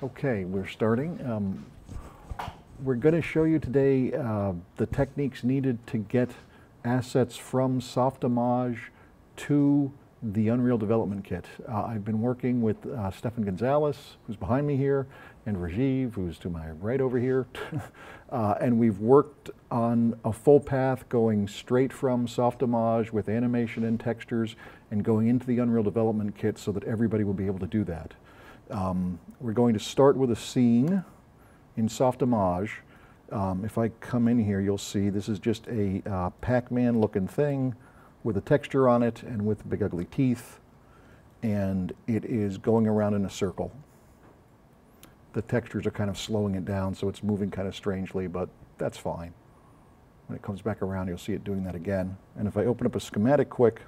Okay, we're starting. We're going to show you today the techniques needed to get assets from Softimage to the Unreal Development Kit. I've been working with Stefan Gonzalez, who's behind me here, and Rajiv, who's to my right over here. And we've worked on a full path going straight from Softimage with animation and textures and going into the Unreal Development Kit so that everybody will be able to do that. We're going to start with a scene in Softimage. If I come in here, you'll see this is just a Pac-Man looking thing with a texture on it and with big ugly teeth, and it is going around in a circle. The textures are kind of slowing it down, so it's moving kind of strangely, but that's fine. When it comes back around, you'll see it doing that again. And if I open up a schematic quick,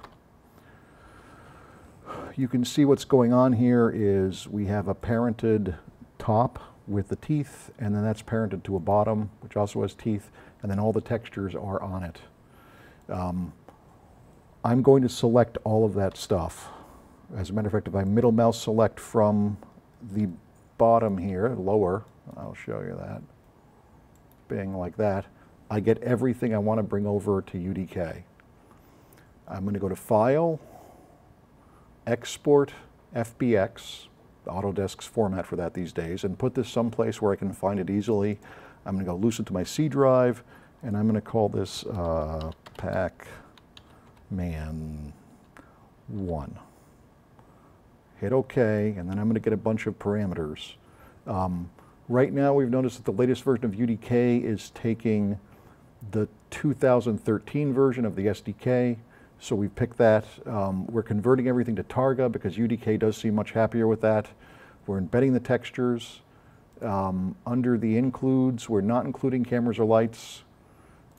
you can see what's going on here is we have a parented top with the teeth, and then that's parented to a bottom, which also has teeth, and then all the textures are on it. I'm going to select all of that stuff. As a matter of fact, if I middle mouse select from the bottom here, lower, I'll show you that, being like that, I get everything I want to bring over to UDK. I'm going to go to File, Export FBX, Autodesk's format for that these days, and put this someplace where I can find it easily. I'm going to go loose it to my C drive, and I'm going to call this Pac-Man 1. Hit OK, and then I'm going to get a bunch of parameters. Right now we've noticed that the latest version of UDK is taking the 2013 version of the SDK, so we picked that. We're converting everything to Targa because UDK does seem much happier with that. We're embedding the textures. Under the includes, we're not including cameras or lights.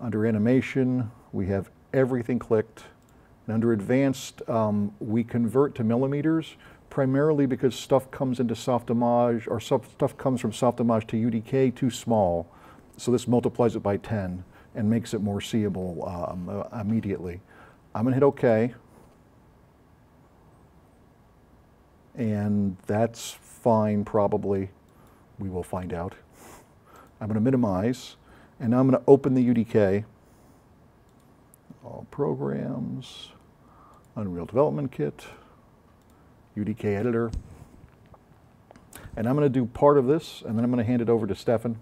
Under animation, we have everything clicked. And under advanced, we convert to millimeters, primarily because stuff comes into Softimage, or stuff comes from Softimage to UDK too small. So this multiplies it by 10 and makes it more seeable immediately. I'm going to hit OK, and that's fine probably. We will find out. I'm going to minimize, and now I'm going to open the UDK. All programs, Unreal Development Kit, UDK editor, and I'm going to do part of this, and then I'm going to hand it over to Stefan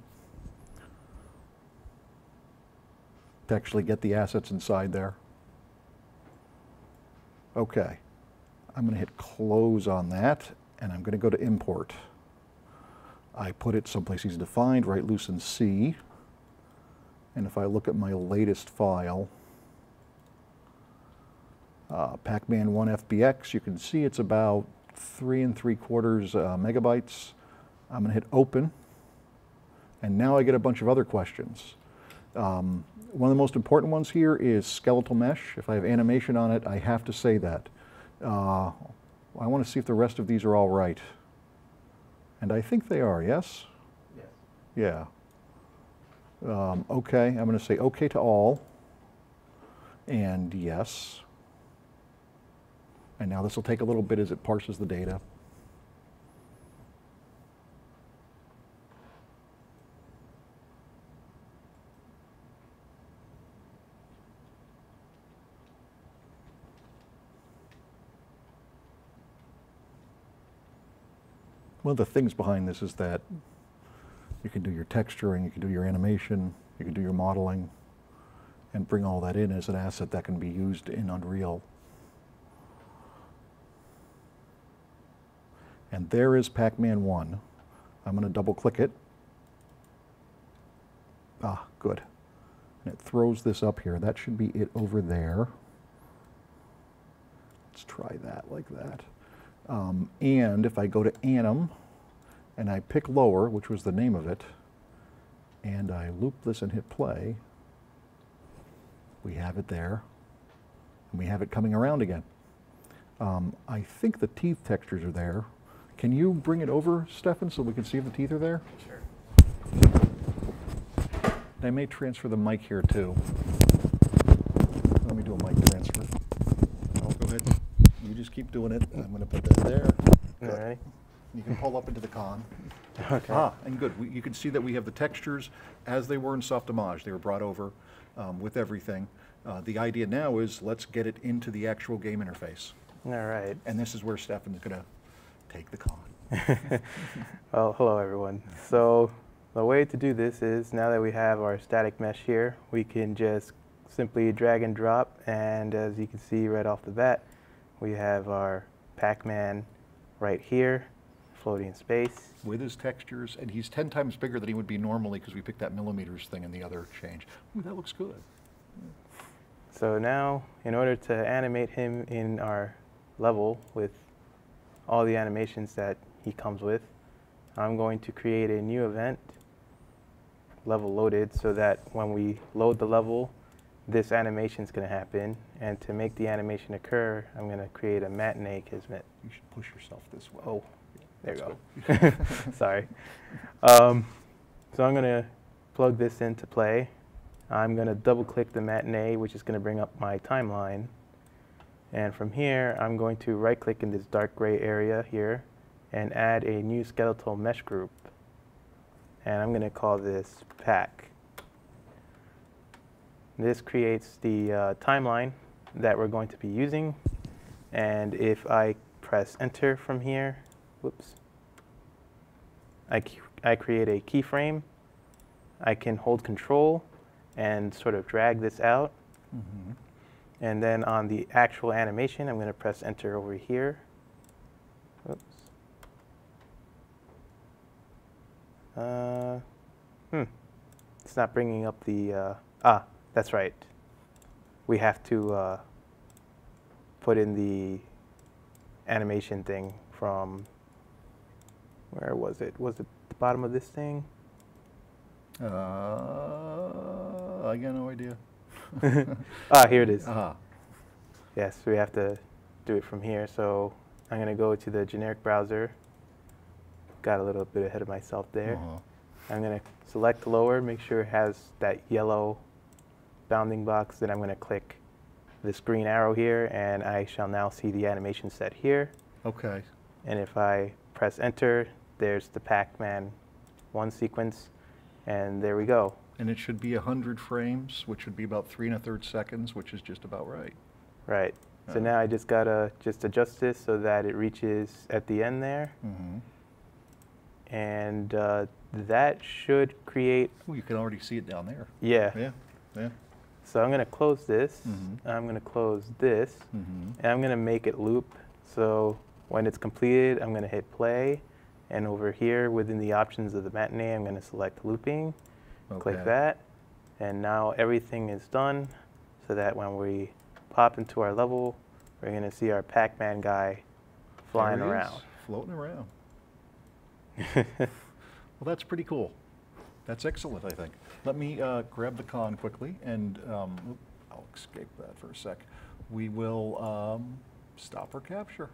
to actually get the assets inside there. Okay, I'm going to hit close on that, and I'm going to go to import. I put it someplace easy to find, right loose in C, and if I look at my latest file, Pac-Man 1 FBX, you can see it's about 3 3/4 megabytes. I'm going to hit open, and now I get a bunch of other questions. One of the most important ones here is skeletal mesh. If I have animation on it, I have to say that. I want to see if the rest of these are all right. And I think they are, yes? Yes. Yeah. Okay, I'm going to say OK to all, and yes. And now this will take a little bit as it parses the data. One of the things behind this is that you can do your texturing, you can do your animation, you can do your modeling, and bring all that in as an asset that can be used in Unreal. And there is Pac-Man 1. I'm going to double click it. Ah, good. And it throws this up here. That should be it over there. Let's try that like that. And if I go to Anim, and I pick lower, which was the name of it, and I loop this and hit play, we have it there, and we have it coming around again. I think the teeth textures are there. Can you bring it over, Stefan, so we can see if the teeth are there? Sure. I may transfer the mic here too. Let me do a mic transfer. Oh, go ahead. You just keep doing it. I'm going to put that there. All right. You can pull up into the con. Okay. And good. You can see that we have the textures as they were in Softimage. They were brought over with everything. The idea now is let's get it into the actual game interface. All right. And this is where Stefan's going to take the con. Well, hello everyone. So the way to do this is, now that we have our static mesh here, we can just simply drag and drop, and as you can see right off the bat, we have our Pac-Man right here, floating in space. With his textures, and he's 10 times bigger than he would be normally because we picked that millimeters thing in the other change. Ooh, that looks good. So now, in order to animate him in our level with all the animations that he comes with, I'm going to create a new event, level loaded, so that when we load the level, this animation is going to happen. And to make the animation occur, I'm going to create a matinee kismet. You should push yourself this way. Oh, there you That's go. Sorry. So I'm going to plug this into play. I'm going to double click the matinee, which is going to bring up my timeline. And from here, I'm going to right click in this dark gray area here and add a new skeletal mesh group. And I'm going to call this Pack. This creates the timeline that we're going to be using. And if I press enter from here, whoops, I create a keyframe. I can hold control and sort of drag this out. Mm-hmm. And then on the actual animation, I'm going to press enter over here. Oops. It's not bringing up the, that's right. We have to put in the animation thing from, where was it? Was it the bottom of this thing? I got no idea. Here it is. Uh-huh. Yes, we have to do it from here. So I'm going to go to the generic browser. Got a little bit ahead of myself there. Uh-huh. I'm going to select lower, make sure it has that yellow bounding box. Then I'm going to click this green arrow here, and I shall now see the animation set here. Okay. And if I press enter, there's the Pac-Man 1 sequence, and there we go. And it should be 100 frames, which would be about 3 1/3 seconds, which is just about right. Right. So now I just gotta adjust this so that it reaches at the end there. Mm-hmm. And that should create. Well, you can already see it down there. Yeah. Yeah. Yeah. So I'm gonna close this. Mm-hmm. I'm gonna close this, Mm-hmm. and I'm gonna make it loop. So when it's completed, I'm gonna hit play, and over here within the options of the matinee, I'm gonna select looping. Okay. Click that, and now everything is done, so that when we pop into our level, we're going to see our Pac-Man guy flying There he is, around. floating around. Well, that's pretty cool. That's excellent, I think. Let me grab the con quickly, and I'll escape that for a sec. We will stop our capture.